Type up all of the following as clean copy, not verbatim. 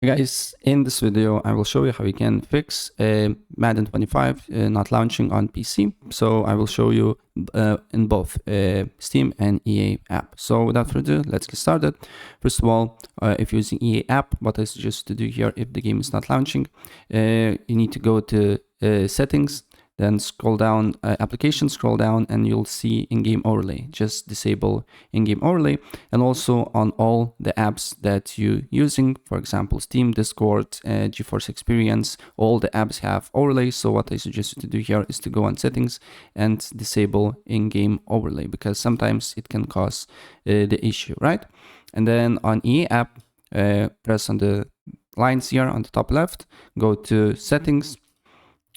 Hey guys, in this video I will show you how you can fix Madden 25 not launching on PC. So I will show you in both Steam and EA app. So without further ado, let's get started. First of all, if you're using EA app, what I suggest to do here if the game is not launching, you need to go to settings, then scroll down, applications, scroll down, and you'll see in-game overlay. Just disable in-game overlay, and also on all the apps that you're using, for example, Steam, Discord, GeForce Experience, all the apps have overlay. So what I suggest you to do here is to go on settings and disable in-game overlay, because sometimes it can cause the issue, right? And then on EA app, press on the lines here on the top left, go to settings,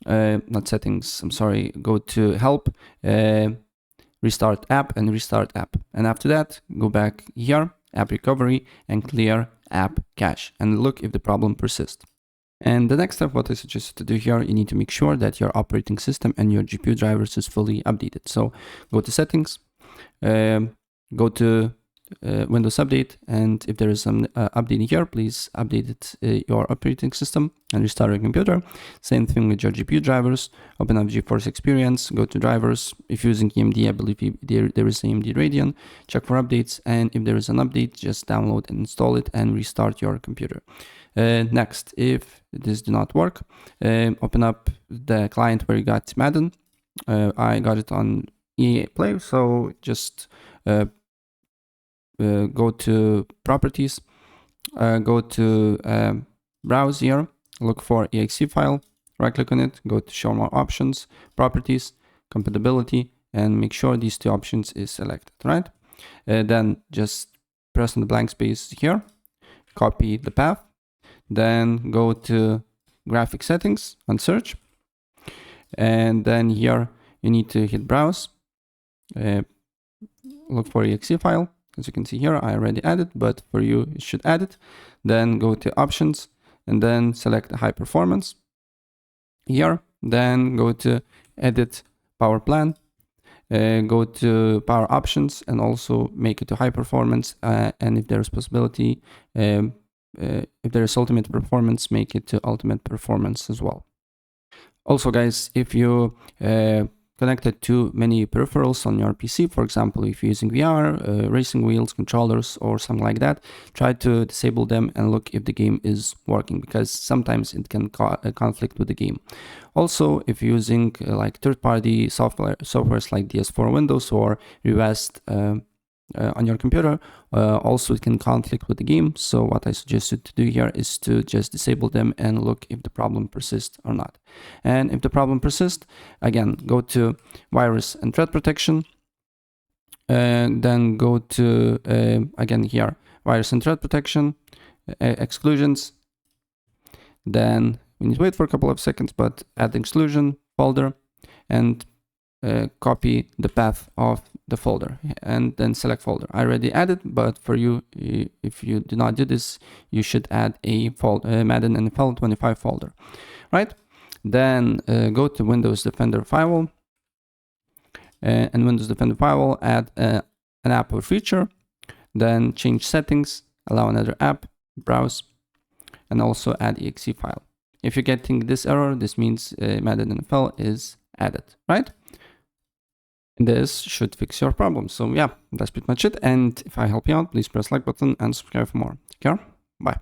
not settings, I'm sorry, go to help, restart app and restart app. And after that, go back here, app recovery, and clear app cache and look if the problem persists. And the next step, what I suggest you to do here, you need to make sure that your operating system and your GPU drivers is fully updated. So go to settings, go to Windows Update, and if there is some update here, please update your operating system and restart your computer. Same thing with your GPU drivers. Open up GeForce Experience, go to drivers. If you're using AMD, I believe there is AMD Radeon. Check for updates, and if there is an update, just download and install it and restart your computer. Next, if this do not work, open up the client where you got Madden. I got it on EA Play, so just go to properties, go to browse here, look for exe file, right click on it, go to show more options, properties, compatibility, and make sure these two options is selected, right? Then just press on the blank space here, copy the path, then go to graphic settings and search, and then here you need to hit browse, look for exe file. As you can see here, I already added, but for you, you should add it. Then go to options and then select high performance here. Then go to edit power plan, go to power options and also make it to high performance. And if there's possibility, if there is ultimate performance, make it to ultimate performance as well. Also guys, if you connected to many peripherals on your PC, for example, if you're using VR, racing wheels, controllers, or something like that, try to disable them and look if the game is working, because sometimes it can conflict with the game. Also, if you're using like third-party softwares like DS4 Windows or Revest on your computer, also it can conflict with the game. So what I suggest you to do here is to just disable them and look if the problem persists or not. And if the problem persists, again, go to virus and threat protection, and then go to again here, virus and threat protection, exclusions. Then we need to wait for a couple of seconds, but add the exclusion folder and copy the path of the folder and then select folder. I already added, but for you, if you do not do this, you should add a Madden NFL 25 folder, right? Then go to Windows Defender Firewall, and Windows Defender Firewall, add an app or feature, then change settings, allow another app, browse, and also add exe file. If you're getting this error, this means Madden NFL is added, right? This should fix your problem. So yeah, that's pretty much it. And if I help you out, please press like button and subscribe for more. Take care. Bye.